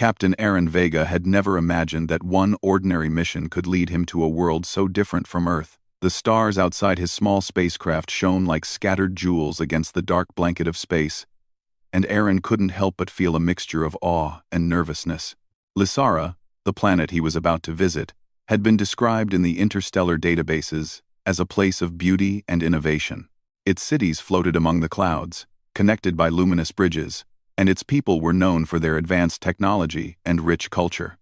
Captain Aaron Vega had never imagined that one ordinary mission could lead him to a world so different from Earth. The stars outside his small spacecraft shone like scattered jewels against the dark blanket of space, and Aaron couldn't help but feel a mixture of awe and nervousness. Lysara, the planet he was about to visit, had been described in the interstellar databases as a place of beauty and innovation. Its cities floated among the clouds, connected by luminous bridges, and its people were known for their advanced technology and rich culture.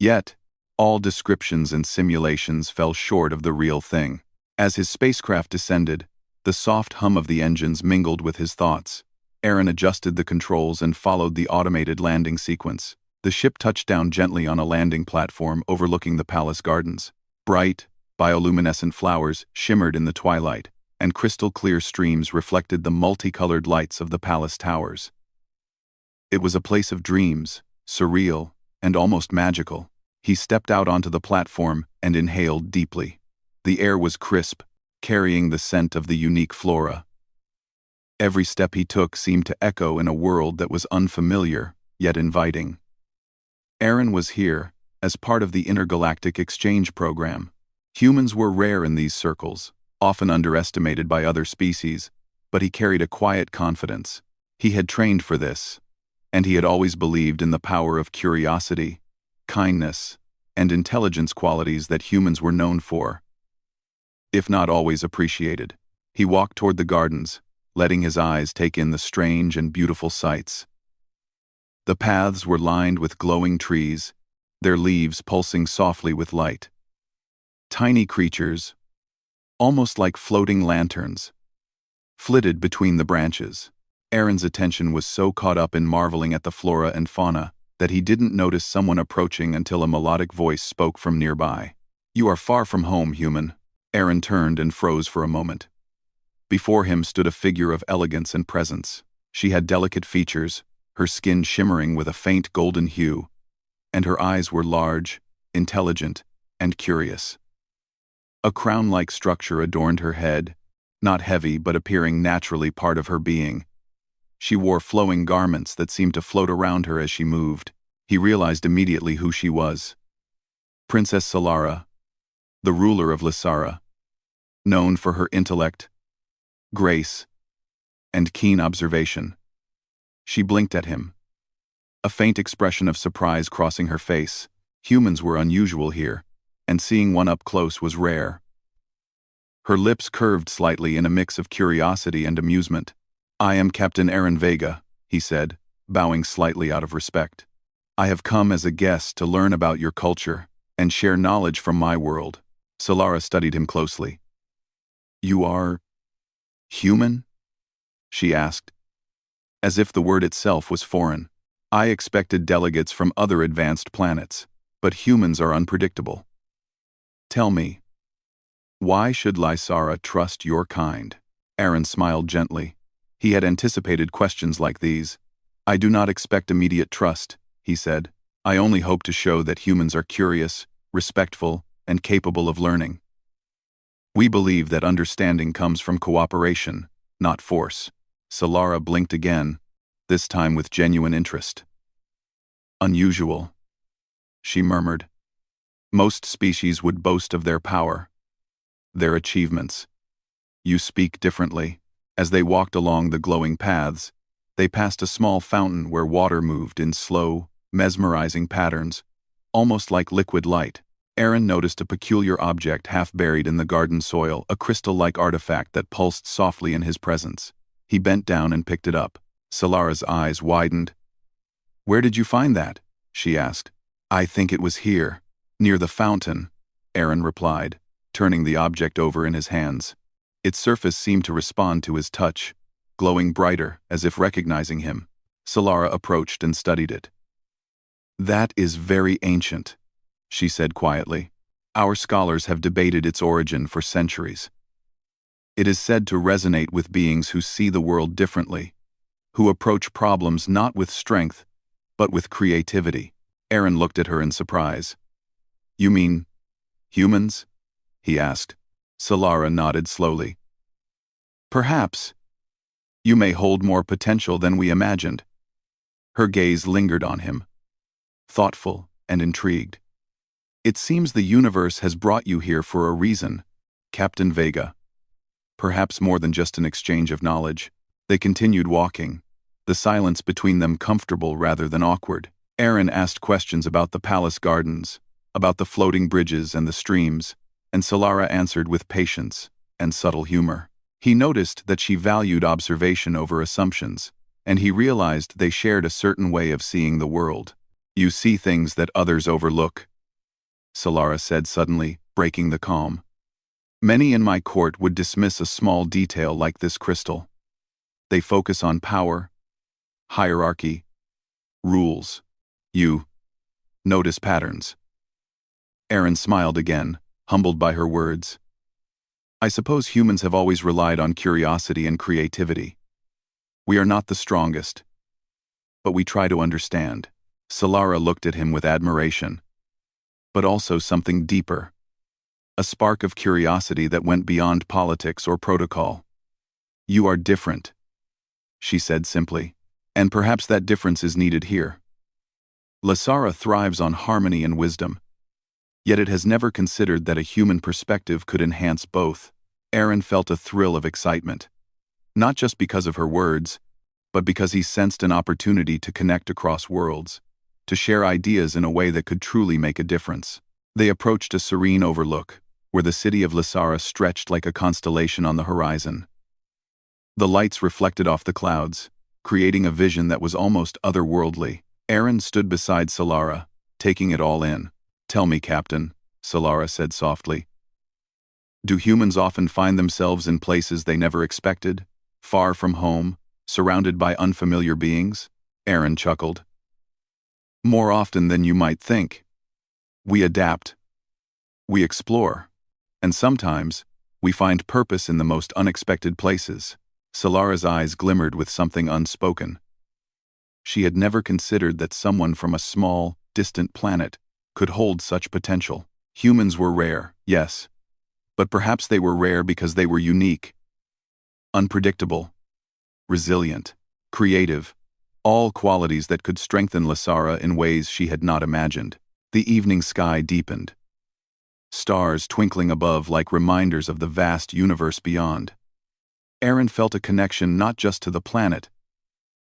Yet, all descriptions and simulations fell short of the real thing. As his spacecraft descended, the soft hum of the engines mingled with his thoughts. Aaron adjusted the controls and followed the automated landing sequence. The ship touched down gently on a landing platform overlooking the palace gardens. Bright, bioluminescent flowers shimmered in the twilight, and crystal-clear streams reflected the multicolored lights of the palace towers. It was a place of dreams, surreal, and almost magical. He stepped out onto the platform and inhaled deeply. The air was crisp, carrying the scent of the unique flora. Every step he took seemed to echo in a world that was unfamiliar, yet inviting. Aaron was here, as part of the intergalactic exchange program. Humans were rare in these circles, often underestimated by other species, but he carried a quiet confidence. He had trained for this, and he had always believed in the power of curiosity, kindness, and intelligence, qualities that humans were known for, if not always appreciated. He walked toward the gardens, letting his eyes take in the strange and beautiful sights. The paths were lined with glowing trees, their leaves pulsing softly with light. Tiny creatures, almost like floating lanterns, flitted between the branches. Aaron's attention was so caught up in marveling at the flora and fauna that he didn't notice someone approaching until a melodic voice spoke from nearby. "You are far from home, human." Aaron turned and froze for a moment. Before him stood a figure of elegance and presence. She had delicate features, her skin shimmering with a faint golden hue, and her eyes were large, intelligent, and curious. A crown-like structure adorned her head, not heavy but appearing naturally part of her being. She wore flowing garments that seemed to float around her as she moved. He realized immediately who she was. Princess Solara, the ruler of Lysara, known for her intellect, grace, and keen observation. She blinked at him, a faint expression of surprise crossing her face. Humans were unusual here, and seeing one up close was rare. Her lips curved slightly in a mix of curiosity and amusement. "I am Captain Aaron Vega," he said, bowing slightly out of respect. "I have come as a guest to learn about your culture and share knowledge from my world." Solara studied him closely. "You are human?" she asked, as if the word itself was foreign. "I expected delegates from other advanced planets, but humans are unpredictable. Tell me, why should Lysara trust your kind?" Aaron smiled gently. He had anticipated questions like these. "I do not expect immediate trust," he said. "I only hope to show that humans are curious, respectful, and capable of learning. We believe that understanding comes from cooperation, not force." Solara blinked again, this time with genuine interest. "Unusual," she murmured. "Most species would boast of their power, their achievements. You speak differently." As they walked along the glowing paths, they passed a small fountain where water moved in slow, mesmerizing patterns, almost like liquid light. Aaron noticed a peculiar object half buried in the garden soil, a crystal-like artifact that pulsed softly in his presence. He bent down and picked it up. Solara's eyes widened. "Where did you find that?" she asked. "I think it was here, near the fountain," Aaron replied, turning the object over in his hands. Its surface seemed to respond to his touch, glowing brighter, as if recognizing him. Solara approached and studied it. "That is very ancient," she said quietly. "Our scholars have debated its origin for centuries. It is said to resonate with beings who see the world differently, who approach problems not with strength, but with creativity." Aaron looked at her in surprise. "You mean humans?" he asked. Solara nodded slowly. "Perhaps. You may hold more potential than we imagined." Her gaze lingered on him, thoughtful, and intrigued. "It seems the universe has brought you here for a reason, Captain Vega. Perhaps more than just an exchange of knowledge." They continued walking, the silence between them comfortable rather than awkward. Aaron asked questions about the palace gardens, about the floating bridges and the streams, and Solara answered with patience and subtle humor. He noticed that she valued observation over assumptions, and he realized they shared a certain way of seeing the world. "You see things that others overlook," Solara said suddenly, breaking the calm. "Many in my court would dismiss a small detail like this crystal. They focus on power, hierarchy, rules. You notice patterns." Aaron smiled again, humbled by her words. "I suppose humans have always relied on curiosity and creativity. We are not the strongest, but we try to understand." Solara looked at him with admiration, but also something deeper. A spark of curiosity that went beyond politics or protocol. "You are different," she said simply, "and perhaps that difference is needed here." Lasara thrives on harmony and wisdom, yet it has never considered that a human perspective could enhance both. Aaron felt a thrill of excitement, not just because of her words, but because he sensed an opportunity to connect across worlds, to share ideas in a way that could truly make a difference. They approached a serene overlook, where the city of Lasara stretched like a constellation on the horizon. The lights reflected off the clouds, creating a vision that was almost otherworldly. Aaron stood beside Solara, taking it all in. "Tell me, Captain," Solara said softly. "Do humans often find themselves in places they never expected, far from home, surrounded by unfamiliar beings?" Aaron chuckled. "More often than you might think. We adapt. We explore. And sometimes, we find purpose in the most unexpected places." Solara's eyes glimmered with something unspoken. She had never considered that someone from a small, distant planet could hold such potential. Humans were rare, yes, but perhaps they were rare because they were unique, unpredictable, resilient, creative, all qualities that could strengthen Lasara in ways she had not imagined. The evening sky deepened, stars twinkling above like reminders of the vast universe beyond. Aaron felt a connection not just to the planet,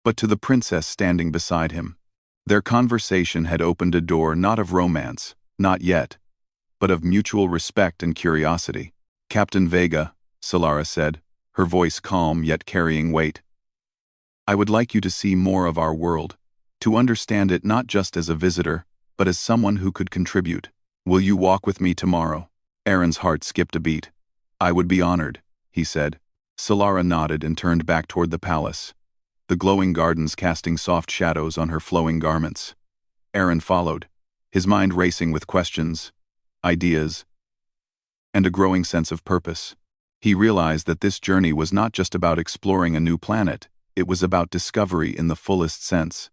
but to the princess standing beside him. Their conversation had opened a door not of romance, not yet, but of mutual respect and curiosity. "Captain Vega," Solara said, her voice calm yet carrying weight. "I would like you to see more of our world, to understand it not just as a visitor, but as someone who could contribute. Will you walk with me tomorrow?" Aaron's heart skipped a beat. "I would be honored," he said. Solara nodded and turned back toward the palace, the glowing gardens casting soft shadows on her flowing garments. Aaron followed, his mind racing with questions, ideas, and a growing sense of purpose. He realized that this journey was not just about exploring a new planet, it was about discovery in the fullest sense.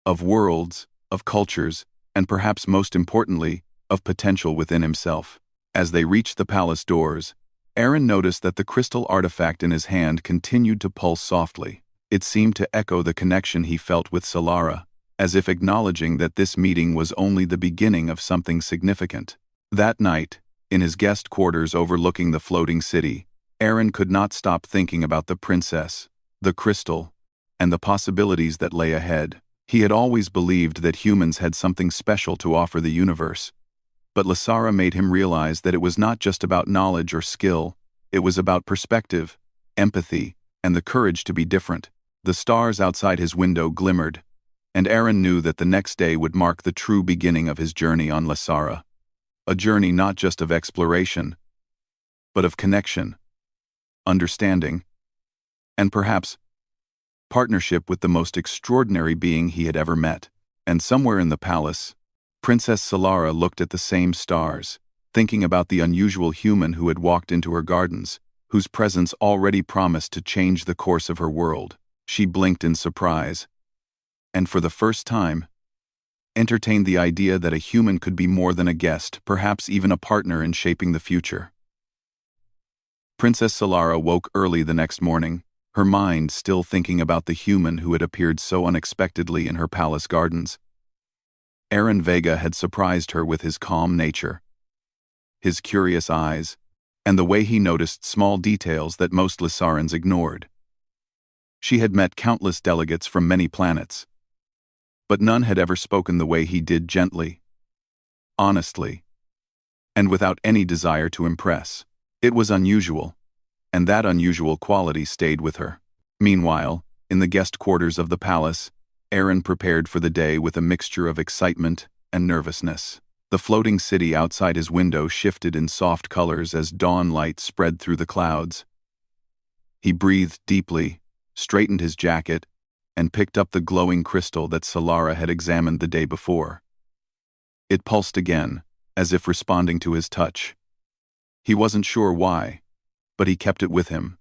Of worlds, of cultures, and perhaps most importantly, of potential within himself. As they reached the palace doors, Aaron noticed that the crystal artifact in his hand continued to pulse softly. It seemed to echo the connection he felt with Solara, as if acknowledging that this meeting was only the beginning of something significant. That night, in his guest quarters overlooking the floating city, Aaron could not stop thinking about the princess, the crystal, and the possibilities that lay ahead. He had always believed that humans had something special to offer the universe, but Lasara made him realize that it was not just about knowledge or skill, it was about perspective, empathy, and the courage to be different. The stars outside his window glimmered, and Aaron knew that the next day would mark the true beginning of his journey on Lasara. A journey not just of exploration, but of connection, understanding, and perhaps partnership with the most extraordinary being he had ever met. And somewhere in the palace, Princess Solara looked at the same stars, thinking about the unusual human who had walked into her gardens, whose presence already promised to change the course of her world. She blinked in surprise, and for the first time, entertained the idea that a human could be more than a guest, perhaps even a partner in shaping the future. Princess Solara woke early the next morning, her mind still thinking about the human who had appeared so unexpectedly in her palace gardens. Aaron Vega had surprised her with his calm nature, his curious eyes, and the way he noticed small details that most Lissarans ignored. She had met countless delegates from many planets, but none had ever spoken the way he did, gently, honestly, and without any desire to impress. It was unusual, and that unusual quality stayed with her. Meanwhile, in the guest quarters of the palace, Aaron prepared for the day with a mixture of excitement and nervousness. The floating city outside his window shifted in soft colors as dawn light spread through the clouds. He breathed deeply, straightened his jacket, and picked up the glowing crystal that Solara had examined the day before. It pulsed again, as if responding to his touch. He wasn't sure why, but he kept it with him,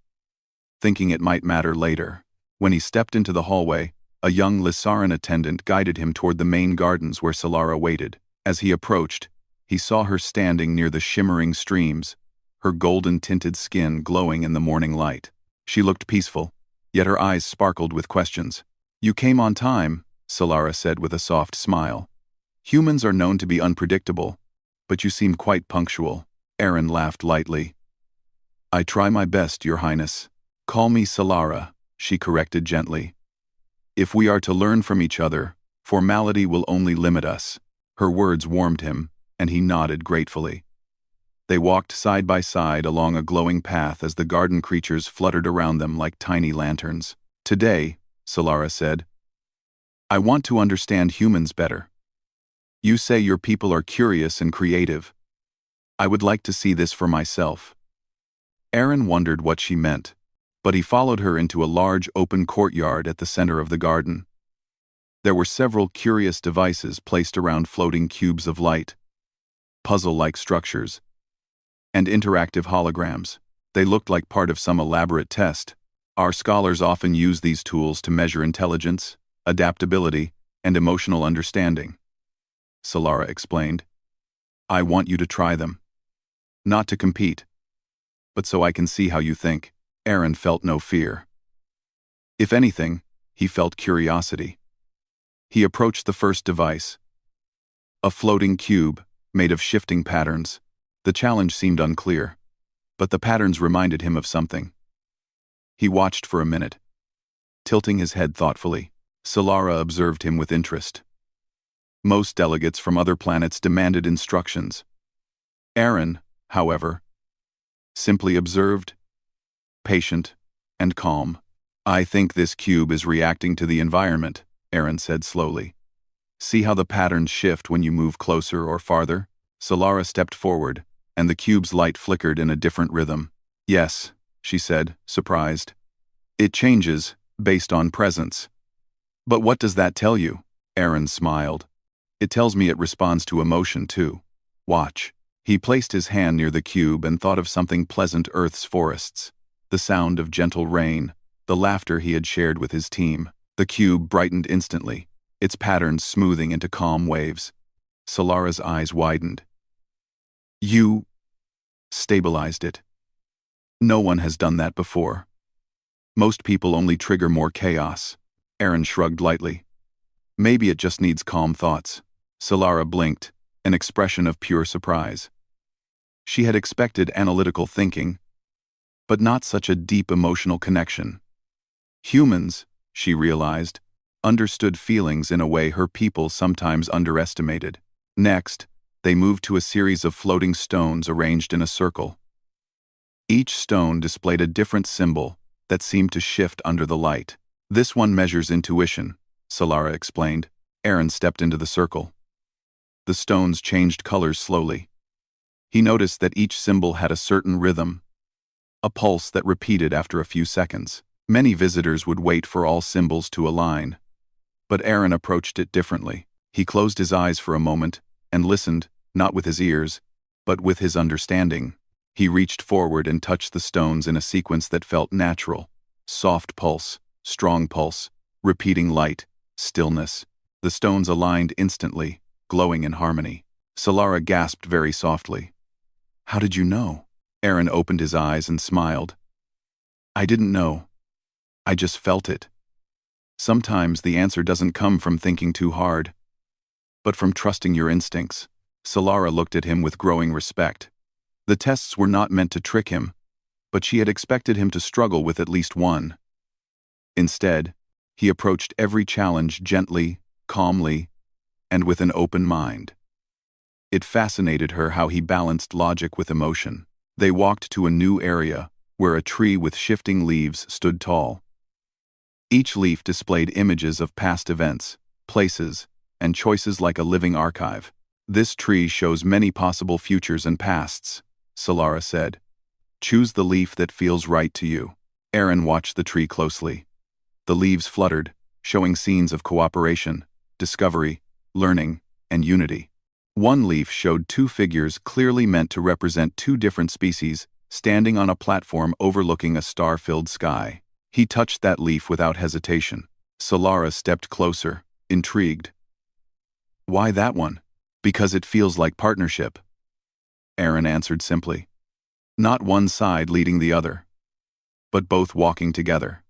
thinking it might matter later. When he stepped into the hallway, a young Lissaran attendant guided him toward the main gardens where Solara waited. As he approached, he saw her standing near the shimmering streams, her golden-tinted skin glowing in the morning light. She looked peaceful, yet her eyes sparkled with questions. "You came on time," Solara said with a soft smile. "Humans are known to be unpredictable, but you seem quite punctual." Aaron laughed lightly. "I try my best, Your Highness." "Call me Solara," she corrected gently. "If we are to learn from each other, formality will only limit us." Her words warmed him, and he nodded gratefully. They walked side by side along a glowing path as the garden creatures fluttered around them like tiny lanterns. "Today," Solara said, "I want to understand humans better. You say your people are curious and creative. I would like to see this for myself." Aaron wondered what she meant, but he followed her into a large open courtyard at the center of the garden. There were several curious devices placed around floating cubes of light, puzzle-like structures, and interactive holograms. They looked like part of some elaborate test. "Our scholars often use these tools to measure intelligence, adaptability, and emotional understanding," Solara explained. "I want you to try them. Not to compete, but so I can see how you think." Aaron felt no fear. If anything, he felt curiosity. He approached the first device, a floating cube made of shifting patterns. The challenge seemed unclear, but the patterns reminded him of something. He watched for a minute, tilting his head thoughtfully. Solara observed him with interest. Most delegates from other planets demanded instructions. Aaron, however, simply observed, patient and calm. "I think this cube is reacting to the environment," Aaron said slowly. "See how the patterns shift when you move closer or farther?" Solara stepped forward, and the cube's light flickered in a different rhythm. "Yes," she said, surprised. "It changes, based on presence." "But what does that tell you?" Aaron smiled. "It tells me it responds to emotion too. Watch." He placed his hand near the cube and thought of something pleasant: Earth's forests, the sound of gentle rain, the laughter he had shared with his team. The cube brightened instantly, its patterns smoothing into calm waves. Solara's eyes widened. "You stabilized it. No one has done that before. Most people only trigger more chaos." Aaron shrugged lightly. "Maybe it just needs calm thoughts." Solara blinked, an expression of pure surprise. She had expected analytical thinking, but not such a deep emotional connection. Humans, she realized, understood feelings in a way her people sometimes underestimated. Next, they moved to a series of floating stones arranged in a circle. Each stone displayed a different symbol that seemed to shift under the light. "This one measures intuition," Solara explained. Aaron stepped into the circle. The stones changed colors slowly. He noticed that each symbol had a certain rhythm, a pulse that repeated after a few seconds. Many visitors would wait for all symbols to align, but Aaron approached it differently. He closed his eyes for a moment and listened, not with his ears, but with his understanding. He reached forward and touched the stones in a sequence that felt natural. Soft pulse, strong pulse, repeating light, stillness. The stones aligned instantly, glowing in harmony. Solara gasped very softly. "How did you know?" Aaron opened his eyes and smiled. "I didn't know. I just felt it. Sometimes the answer doesn't come from thinking too hard. but from trusting your instincts. Solara looked at him with growing respect. The tests were not meant to trick him, but she had expected him to struggle with at least one. Instead, he approached every challenge gently, calmly, and with an open mind. It fascinated her how he balanced logic with emotion. They walked to a new area, where a tree with shifting leaves stood tall. Each leaf displayed images of past events, places, and choices like a living archive. This tree shows many possible futures and pasts, Solara said. Choose the leaf that feels right to you. Aaron watched the tree closely. The leaves fluttered, showing scenes of cooperation, discovery, learning, and unity. One leaf showed two figures clearly meant to represent two different species, standing on a platform overlooking a star-filled sky. He touched that leaf without hesitation. Solara stepped closer, intrigued. Why that one? Because it feels like partnership. Aaron answered simply. Not one side leading the other, but both walking together.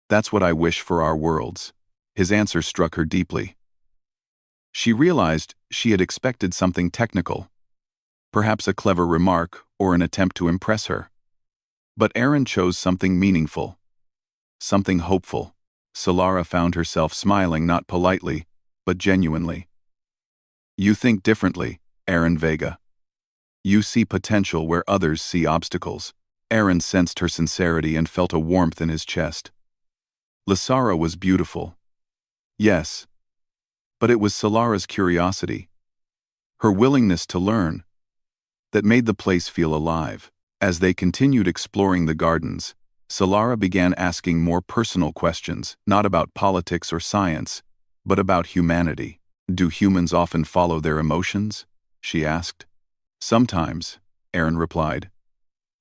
That's what I wish for our worlds. His answer struck her deeply. She realized she had expected something technical, perhaps a clever remark or an attempt to impress her. But Aaron chose something meaningful, something hopeful. Solara found herself smiling not politely, but genuinely. You think differently, Aaron Vega. You see potential where others see obstacles. Aaron sensed her sincerity and felt a warmth in his chest. Lysara was beautiful. Yes. But it was Solara's curiosity, her willingness to learn, that made the place feel alive. As they continued exploring the gardens, Solara began asking more personal questions, not about politics or science, but about humanity. Do humans often follow their emotions? She asked. Sometimes, Aaron replied.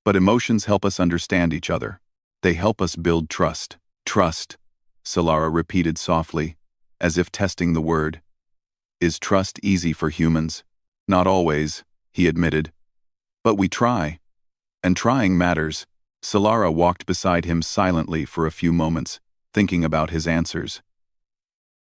But emotions help us understand each other. They help us build trust. Trust, Solara repeated softly, as if testing the word. Is trust easy for humans? Not always, he admitted. But we try. And trying matters. Solara walked beside him silently for a few moments, thinking about his answers.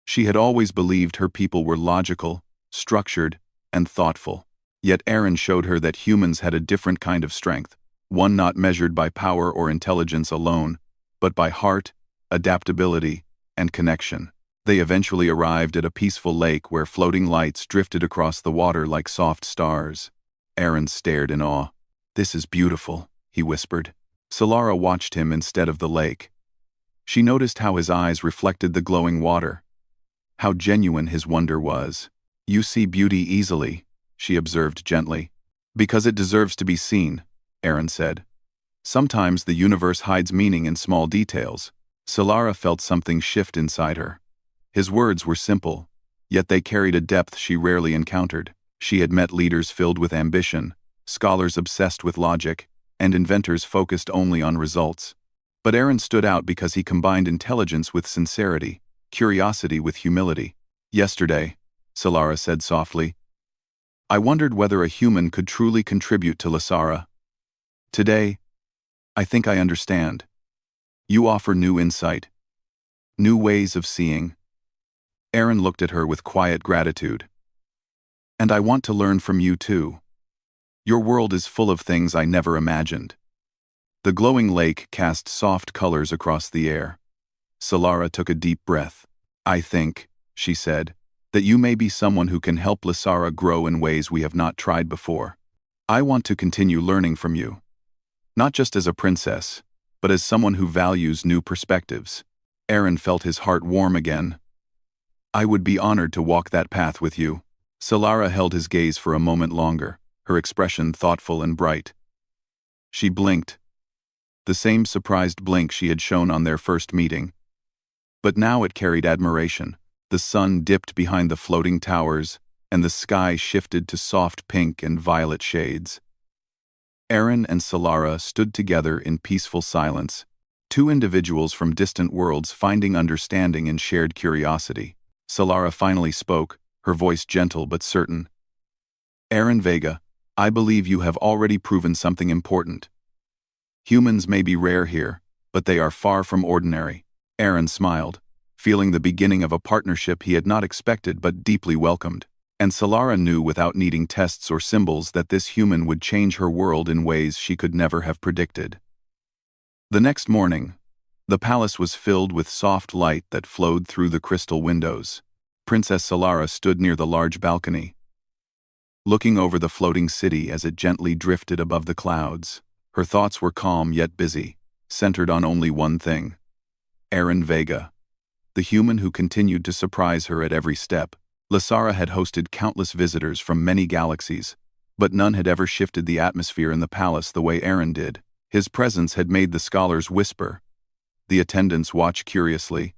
She had always believed her people were logical, structured, and thoughtful. Yet Aaron showed her that humans had a different kind of strength, one not measured by power or intelligence alone, but by heart, adaptability, and connection. They eventually arrived at a peaceful lake where floating lights drifted across the water like soft stars. Aaron stared in awe. This is beautiful, he whispered. Solara watched him instead of the lake. She noticed how his eyes reflected the glowing water, how genuine his wonder was. You see beauty easily, she observed gently. Because it deserves to be seen, Aaron said. Sometimes the universe hides meaning in small details. Solara felt something shift inside her. His words were simple, yet they carried a depth she rarely encountered. She had met leaders filled with ambition, scholars obsessed with logic, and inventors focused only on results. But Aaron stood out because he combined intelligence with sincerity, curiosity with humility. Yesterday, Solara said softly, I wondered whether a human could truly contribute to Lysara. Today, I think I understand. You offer new insight, new ways of seeing. Aaron looked at her with quiet gratitude. And I want to learn from you too. Your world is full of things I never imagined. The glowing lake cast soft colors across the air. Solara took a deep breath. I think, she said, that you may be someone who can help Lysara grow in ways we have not tried before. I want to continue learning from you. Not just as a princess, but as someone who values new perspectives. Aaron felt his heart warm again. I would be honored to walk that path with you. Solara held his gaze for a moment longer, her expression thoughtful and bright. She blinked. The same surprised blink she had shown on their first meeting. But now it carried admiration. The sun dipped behind the floating towers, and the sky shifted to soft pink and violet shades. Aaron and Solara stood together in peaceful silence, two individuals from distant worlds finding understanding in shared curiosity. Solara finally spoke, her voice gentle but certain. Aaron Vega, I believe you have already proven something important. Humans may be rare here, but they are far from ordinary. Aaron smiled, feeling the beginning of a partnership he had not expected but deeply welcomed. And Solara knew without needing tests or symbols that this human would change her world in ways she could never have predicted. The next morning, the palace was filled with soft light that flowed through the crystal windows. Princess Solara stood near the large balcony, looking over the floating city as it gently drifted above the clouds. Her thoughts were calm yet busy, centered on only one thing: Aaron Vega, the human who continued to surprise her at every step. Lasara had hosted countless visitors from many galaxies, but none had ever shifted the atmosphere in the palace the way Aaron did. His presence had made the scholars whisper, the attendants watch curiously,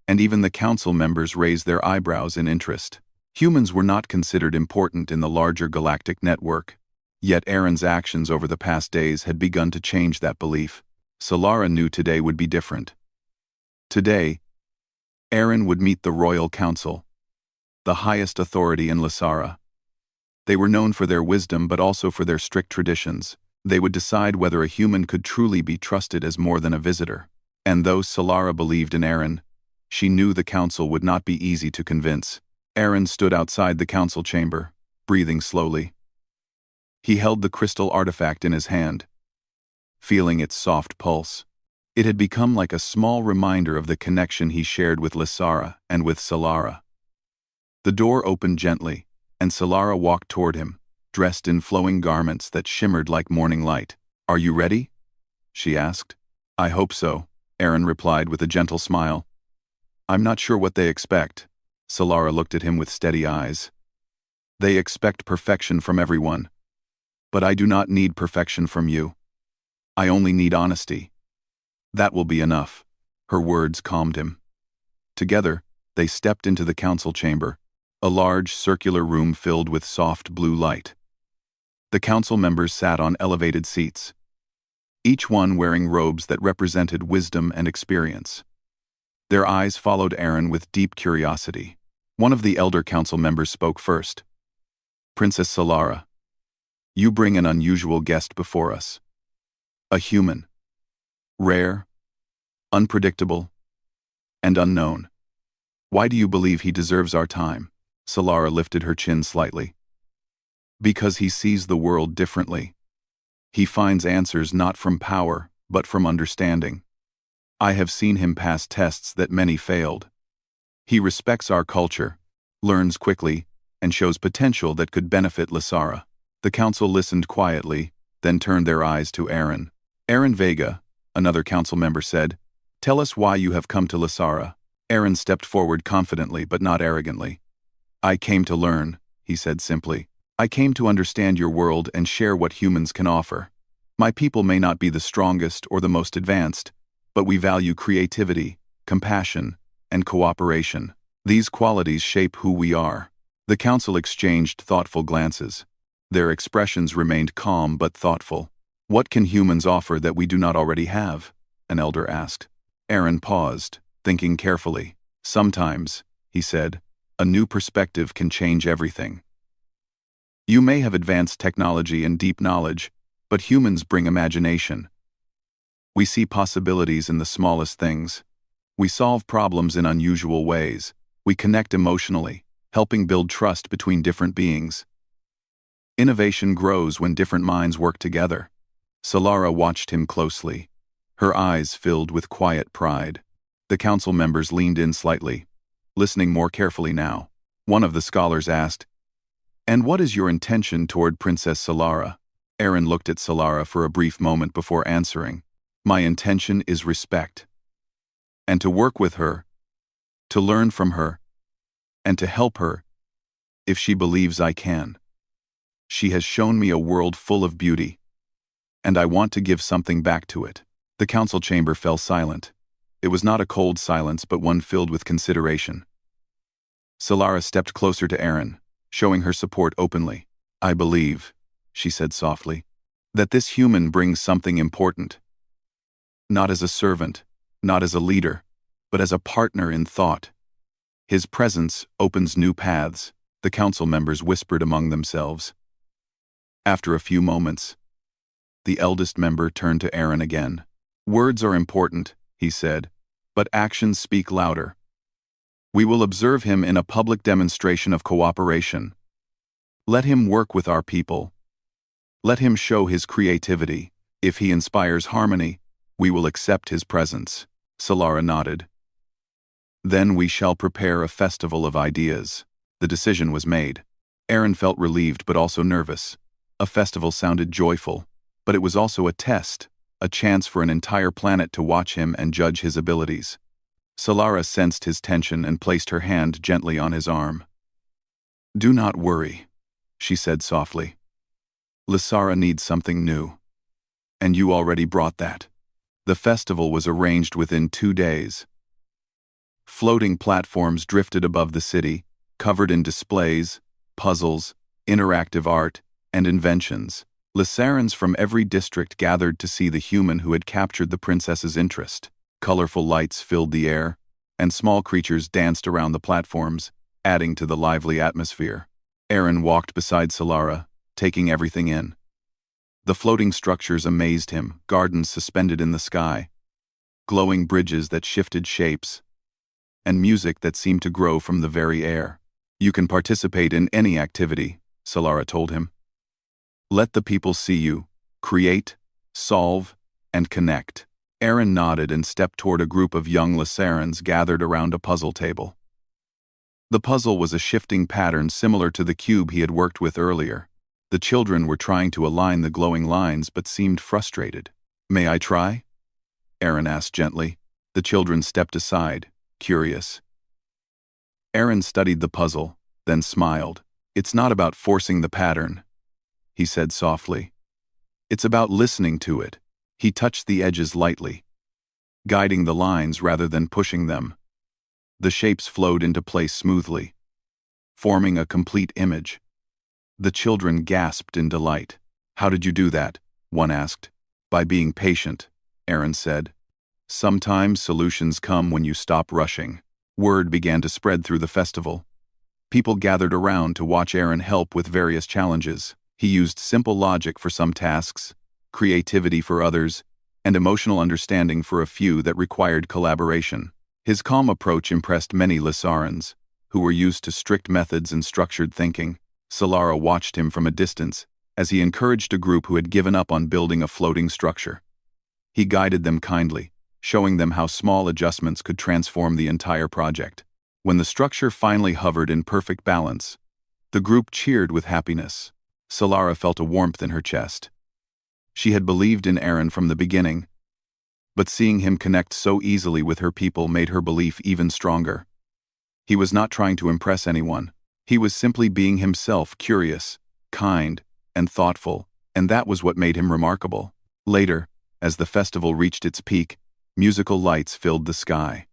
and even the council members raise their eyebrows in interest. Humans were not considered important in the larger galactic network, yet Aaron's actions over the past days had begun to change that belief. Solara knew today would be different. Today, Aaron would meet the Royal Council, the highest authority in Lasara. They were known for their wisdom but also for their strict traditions. They would decide whether a human could truly be trusted as more than a visitor. And though Solara believed in Aaron, she knew the council would not be easy to convince. Aaron stood outside the council chamber, breathing slowly. He held the crystal artifact in his hand, feeling its soft pulse. It had become like a small reminder of the connection he shared with Lasara and with Solara. The door opened gently, and Solara walked toward him, dressed in flowing garments that shimmered like morning light. "Are you ready?" she asked. "I hope so," Aaron replied with a gentle smile. "I'm not sure what they expect." Solara looked at him with steady eyes. "They expect perfection from everyone. But I do not need perfection from you. I only need honesty. That will be enough." Her words calmed him. Together, they stepped into the council chamber, a large circular room filled with soft blue light. The council members sat on elevated seats, each one wearing robes that represented wisdom and experience. Their eyes followed Aaron with deep curiosity. One of the elder council members spoke first. "Princess Solara, you bring an unusual guest before us. A human. Rare, unpredictable, and unknown. Why do you believe he deserves our time?" Solara lifted her chin slightly. "Because he sees the world differently. He finds answers not from power, but from understanding. I have seen him pass tests that many failed. He respects our culture, learns quickly, and shows potential that could benefit Lasara." The council listened quietly, then turned their eyes to Aaron. "Aaron Vega," another council member said, "tell us why you have come to Lasara." Aaron stepped forward confidently but not arrogantly. "I came to learn," he said simply. "I came to understand your world and share what humans can offer. My people may not be the strongest or the most advanced, but we value creativity, compassion, and cooperation. These qualities shape who we are." The council exchanged thoughtful glances. Their expressions remained calm but thoughtful. "What can humans offer that we do not already have?" an elder asked. Aaron paused, thinking carefully. "Sometimes," he said, "a new perspective can change everything. You may have advanced technology and deep knowledge, but humans bring imagination. We see possibilities in the smallest things. We solve problems in unusual ways. We connect emotionally, helping build trust between different beings. Innovation grows when different minds work together." Solara watched him closely, her eyes filled with quiet pride. The council members leaned in slightly, listening more carefully now. One of the scholars asked, "And what is your intention toward Princess Solara?" Aaron looked at Solara for a brief moment before answering. "My intention is respect. And to work with her, to learn from her, and to help her, if she believes I can. She has shown me a world full of beauty, and I want to give something back to it." The council chamber fell silent. It was not a cold silence, but one filled with consideration. Solara stepped closer to Aaron, showing her support openly. "I believe," she said softly, "that this human brings something important. Not as a servant, not as a leader, but as a partner in thought. His presence opens new paths," the council members whispered among themselves. After a few moments, the eldest member turned to Aaron again. "Words are important," he said, "but actions speak louder. We will observe him in a public demonstration of cooperation, Let him work with our people. Let him show his creativity. If he inspires harmony, we will accept his presence." Solara nodded. "Then we shall prepare a festival of ideas." The decision was made. Aaron felt relieved but also nervous. A festival sounded joyful, but it was also a test, a chance for an entire planet to watch him and judge his abilities. Solara sensed his tension and placed her hand gently on his arm. "Do not worry," she said softly. "Lysara needs something new. And you already brought that." The festival was arranged within 2 days. Floating platforms drifted above the city, covered in displays, puzzles, interactive art, and inventions. Lysarans from every district gathered to see the human who had captured the princess's interest. Colorful lights filled the air, and small creatures danced around the platforms, adding to the lively atmosphere. Aaron walked beside Solara, taking everything in. The floating structures amazed him, gardens suspended in the sky, glowing bridges that shifted shapes, and music that seemed to grow from the very air. "You can participate in any activity," Solara told him. "Let the people see you, create, solve, and connect." Aaron nodded and stepped toward a group of young Lysarans gathered around a puzzle table. The puzzle was a shifting pattern similar to the cube he had worked with earlier. The children were trying to align the glowing lines but seemed frustrated. "May I try?" Aaron asked gently. The children stepped aside, curious. Aaron studied the puzzle, then smiled. "It's not about forcing the pattern," he said softly. "It's about listening to it." He touched the edges lightly, guiding the lines rather than pushing them. The shapes flowed into place smoothly, forming a complete image. The children gasped in delight. "How did you do that?" one asked. "By being patient," Aaron said. "Sometimes solutions come when you stop rushing." Word began to spread through the festival. People gathered around to watch Aaron help with various challenges. He used simple logic for some tasks, creativity for others, and emotional understanding for a few that required collaboration. His calm approach impressed many Lysarans, who were used to strict methods and structured thinking. Solara watched him from a distance, as he encouraged a group who had given up on building a floating structure. He guided them kindly, showing them how small adjustments could transform the entire project. When the structure finally hovered in perfect balance, the group cheered with happiness. Solara felt a warmth in her chest. She had believed in Aaron from the beginning, but seeing him connect so easily with her people made her belief even stronger. He was not trying to impress anyone. He was simply being himself, curious, kind, and thoughtful, and that was what made him remarkable. Later, as the festival reached its peak, musical lights filled the sky.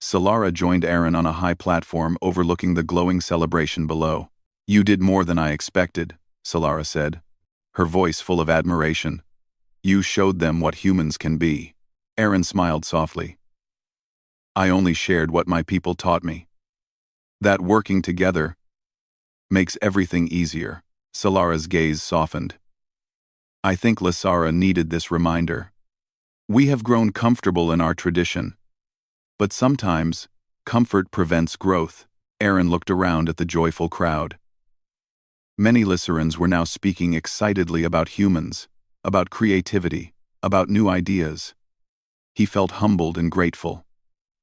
Solara joined Aaron on a high platform overlooking the glowing celebration below. "You did more than I expected," Solara said, her voice full of admiration. "You showed them what humans can be." Aaron smiled softly. "I only shared what my people taught me. That working together makes everything easier." Solara's gaze softened. "I think Lysara needed this reminder. We have grown comfortable in our tradition, but sometimes comfort prevents growth." Aaron looked around at the joyful crowd. Many Lysarans were now speaking excitedly about humans, about creativity, about new ideas. He felt humbled and grateful.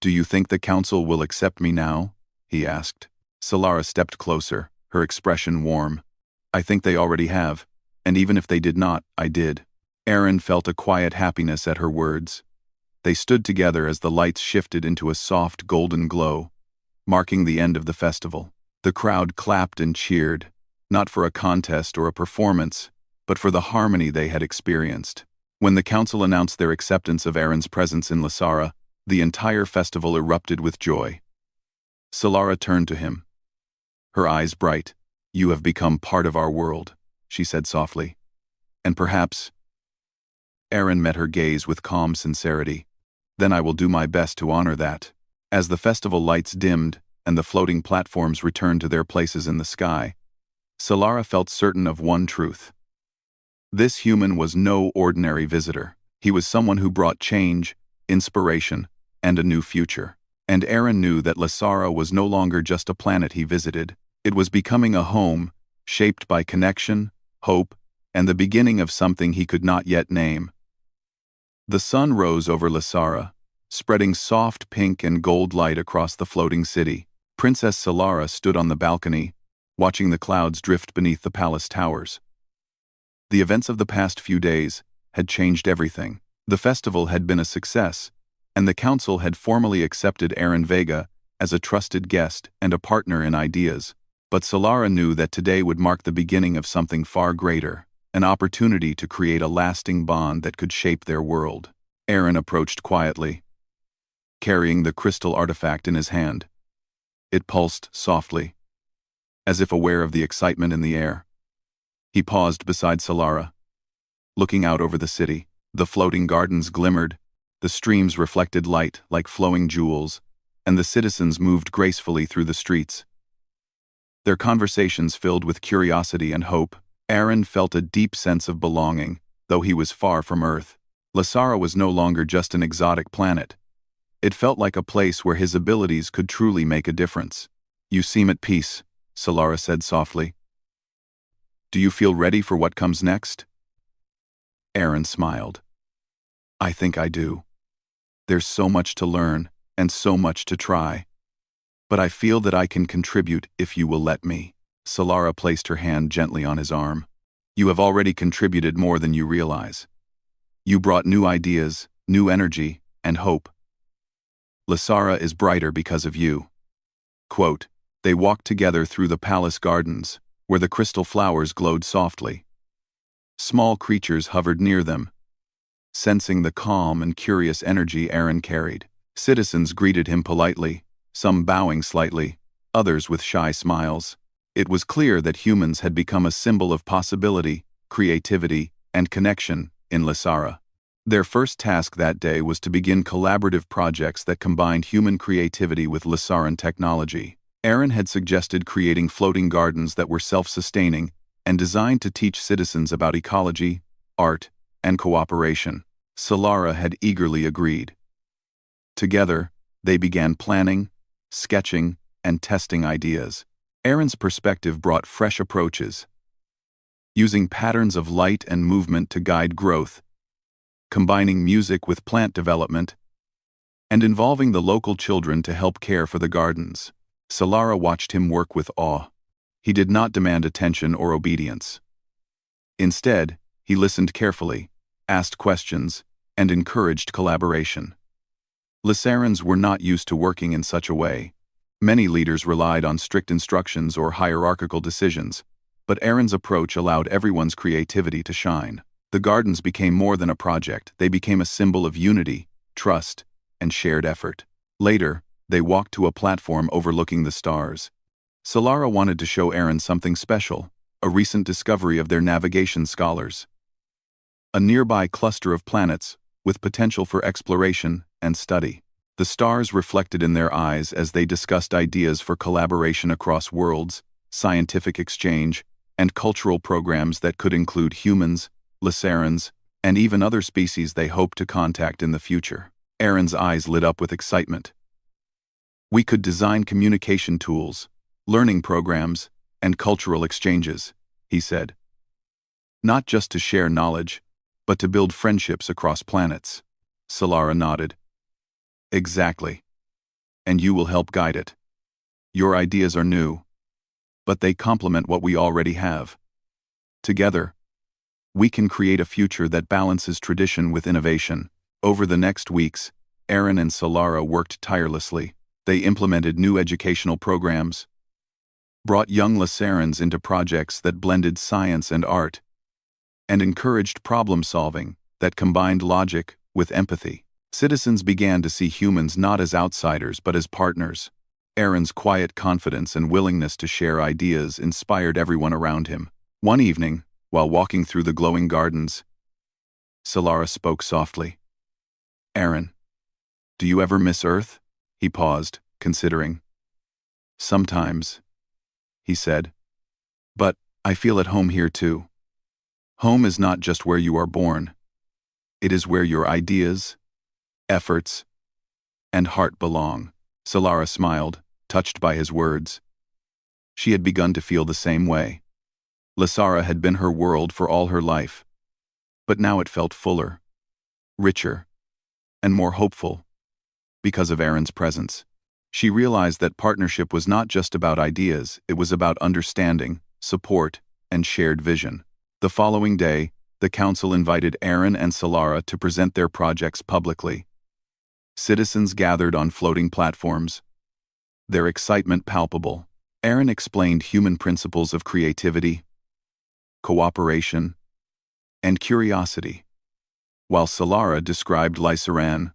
"Do you think the council will accept me now?" he asked. Solara stepped closer, her expression warm. "I think they already have, and even if they did not, I did." Aaron felt a quiet happiness at her words. They stood together as the lights shifted into a soft golden glow, marking the end of the festival. The crowd clapped and cheered, not for a contest or a performance, but for the harmony they had experienced. When the council announced their acceptance of Aaron's presence in Lysara, the entire festival erupted with joy. Solara turned to him, her eyes bright. "You have become part of our world," she said softly. "And perhaps—" Aaron met her gaze with calm sincerity. "Then I will do my best to honor that." As the festival lights dimmed and the floating platforms returned to their places in the sky, Solara felt certain of one truth. This human was no ordinary visitor. He was someone who brought change, inspiration, and a new future. And Aaron knew that Lysara was no longer just a planet he visited. It was becoming a home, shaped by connection, hope, and the beginning of something he could not yet name. The sun rose over Lysara, spreading soft pink and gold light across the floating city. Princess Solara stood on the balcony, watching the clouds drift beneath the palace towers. The events of the past few days had changed everything. The festival had been a success, and the council had formally accepted Aaron Vega as a trusted guest and a partner in ideas. But Solara knew that today would mark the beginning of something far greater, an opportunity to create a lasting bond that could shape their world. Aaron approached quietly, carrying the crystal artifact in his hand. It pulsed softly, as if aware of the excitement in the air. He paused beside Solara, looking out over the city. The floating gardens glimmered, the streams reflected light like flowing jewels, and the citizens moved gracefully through the streets. Their conversations filled with curiosity and hope. Aaron felt a deep sense of belonging, though he was far from Earth. Lysara was no longer just an exotic planet. It felt like a place where his abilities could truly make a difference. "You seem at peace," Solara said softly. "Do you feel ready for what comes next?" Aaron smiled. "I think I do. There's so much to learn, and so much to try. But I feel that I can contribute if you will let me." Solara placed her hand gently on his arm. "You have already contributed more than you realize. You brought new ideas, new energy, and hope. Lysara is brighter because of you." Quote, they walked together through the palace gardens, where the crystal flowers glowed softly. Small creatures hovered near them, sensing the calm and curious energy Aaron carried. Citizens greeted him politely, some bowing slightly, others with shy smiles. It was clear that humans had become a symbol of possibility, creativity, and connection in Lysara. Their first task that day was to begin collaborative projects that combined human creativity with Lysaran technology. Aaron had suggested creating floating gardens that were self-sustaining and designed to teach citizens about ecology, art, and cooperation. Solara had eagerly agreed. Together, they began planning, sketching, and testing ideas. Aaron's perspective brought fresh approaches, using patterns of light and movement to guide growth, combining music with plant development, and involving the local children to help care for the gardens. Solara watched him work with awe. He did not demand attention or obedience. Instead, he listened carefully, asked questions, and encouraged collaboration. Lysarans were not used to working in such a way. Many leaders relied on strict instructions or hierarchical decisions, but Aaron's approach allowed everyone's creativity to shine. The gardens became more than a project. They became a symbol of unity, trust, and shared effort. Later, they walked to a platform overlooking the stars. Solara wanted to show Aaron something special, a recent discovery of their navigation scholars. A nearby cluster of planets, with potential for exploration and study. The stars reflected in their eyes as they discussed ideas for collaboration across worlds, scientific exchange, and cultural programs that could include humans, Lysarans, and even other species they hoped to contact in the future. Aaron's eyes lit up with excitement. "We could design communication tools, learning programs, and cultural exchanges," he said. "Not just to share knowledge, but to build friendships across planets." Solara nodded. "Exactly. And you will help guide it. Your ideas are new, but they complement what we already have. Together, we can create a future that balances tradition with innovation." Over the next weeks, Aaron and Solara worked tirelessly. They implemented new educational programs, brought young Lysarans into projects that blended science and art, and encouraged problem-solving that combined logic with empathy. Citizens began to see humans not as outsiders but as partners. Aaron's quiet confidence and willingness to share ideas inspired everyone around him. One evening, while walking through the glowing gardens, Solara spoke softly. "Aaron, do you ever miss Earth?" He paused, considering. "Sometimes," he said. "But I feel at home here too. Home is not just where you are born. It is where your ideas, efforts, and heart belong." Solara smiled, touched by his words. She had begun to feel the same way. Lysara had been her world for all her life, but now it felt fuller, richer, and more hopeful because of Aaron's presence. She realized that partnership was not just about ideas, it was about understanding, support, and shared vision. The following day, the council invited Aaron and Solara to present their projects publicly. Citizens gathered on floating platforms, their excitement palpable. Aaron explained human principles of creativity, cooperation, and curiosity, while Solara described Lysaran,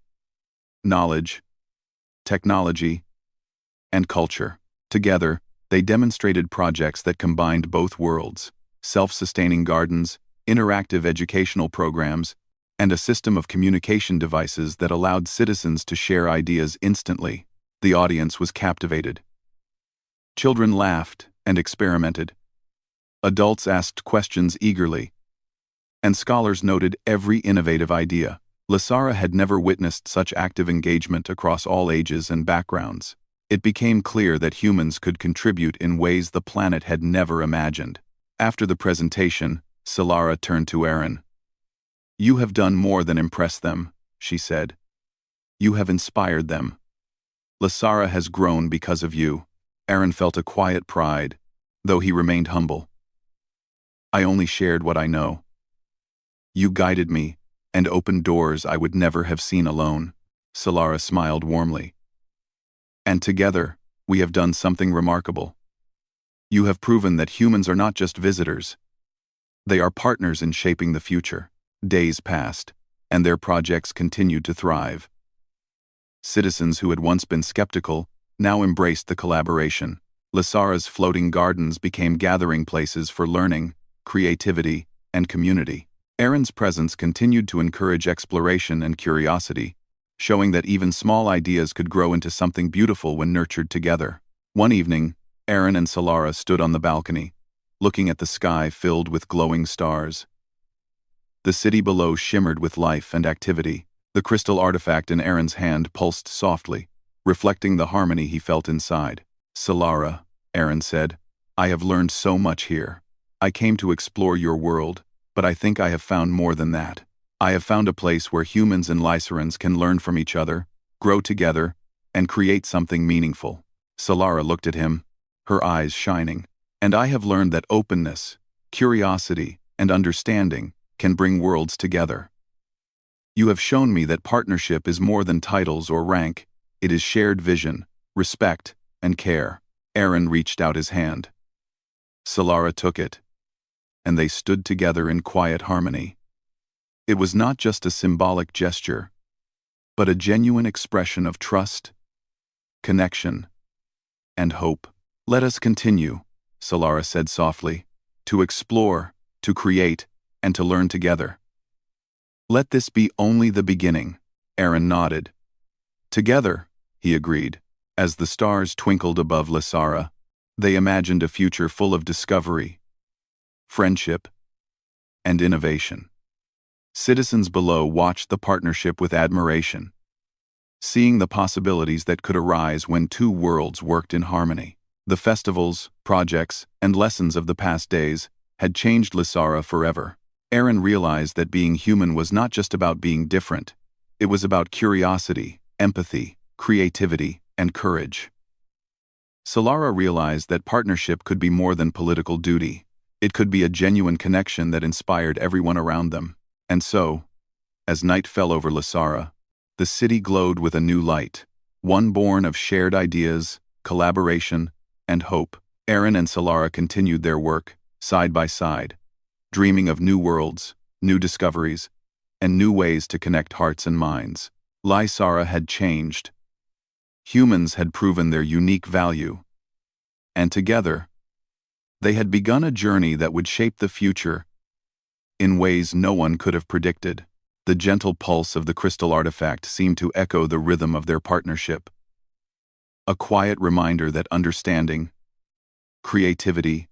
knowledge, technology, and culture. Together, they demonstrated projects that combined both worlds: self-sustaining gardens, interactive educational programs, and a system of communication devices that allowed citizens to share ideas instantly. The audience was captivated. Children laughed and experimented. Adults asked questions eagerly, and scholars noted every innovative idea. Lysara had never witnessed such active engagement across all ages and backgrounds. It became clear that humans could contribute in ways the planet had never imagined. After the presentation, Solara turned to Aaron. "You have done more than impress them," she said. "You have inspired them. Lysara has grown because of you." Aaron felt a quiet pride, though he remained humble. "I only shared what I know. You guided me and opened doors I would never have seen alone." Solara smiled warmly. "And together, we have done something remarkable. You have proven that humans are not just visitors. They are partners in shaping the future." Days passed, and their projects continued to thrive. Citizens who had once been skeptical now embraced the collaboration. Lysara's floating gardens became gathering places for learning, creativity, and community. Aaron's presence continued to encourage exploration and curiosity, showing that even small ideas could grow into something beautiful when nurtured together. One evening, Aaron and Solara stood on the balcony, looking at the sky filled with glowing stars. The city below shimmered with life and activity. The crystal artifact in Aaron's hand pulsed softly, reflecting the harmony he felt inside. "Solara," Aaron said, "I have learned so much here. I came to explore your world, but I think I have found more than that. I have found a place where humans and Lysarans can learn from each other, grow together, and create something meaningful." Solara looked at him, her eyes shining. "And I have learned that openness, curiosity, and understanding can bring worlds together. You have shown me that partnership is more than titles or rank. It is shared vision, respect, and care." Aaron reached out his hand. Solara took it, and they stood together in quiet harmony. It was not just a symbolic gesture, but a genuine expression of trust, connection, and hope. "Let us continue," Solara said softly, "to explore, to create, and to learn together. Let this be only the beginning." Aaron nodded. "Together," he agreed. As the stars twinkled above Lysara, they imagined a future full of discovery, friendship, and innovation. Citizens below watched the partnership with admiration, seeing the possibilities that could arise when two worlds worked in harmony. The festivals, projects, and lessons of the past days had changed Lysara forever. Aaron realized that being human was not just about being different. It was about curiosity, empathy, creativity, and courage. Solara realized that partnership could be more than political duty. It could be a genuine connection that inspired everyone around them. And so, as night fell over Lysara, the city glowed with a new light, one born of shared ideas, collaboration, and hope. Aaron and Solara continued their work, side by side, dreaming of new worlds, new discoveries, and new ways to connect hearts and minds. Lysara had changed. Humans had proven their unique value. And together, they had begun a journey that would shape the future in ways no one could have predicted. The gentle pulse of the crystal artifact seemed to echo the rhythm of their partnership. A quiet reminder that understanding, creativity,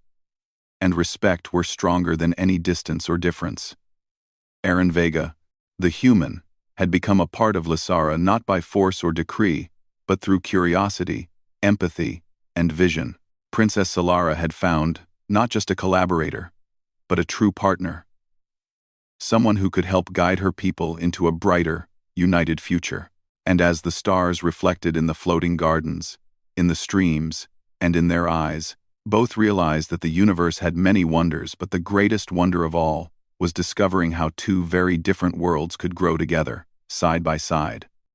and respect were stronger than any distance or difference. Aaron Vega, the human, had become a part of Lysara not by force or decree, but through curiosity, empathy, and vision. Princess Solara had found, not just a collaborator, but a true partner. Someone who could help guide her people into a brighter, united future. And as the stars reflected in the floating gardens, in the streams, and in their eyes, both realized that the universe had many wonders, but the greatest wonder of all was discovering how two very different worlds could grow together, side by side.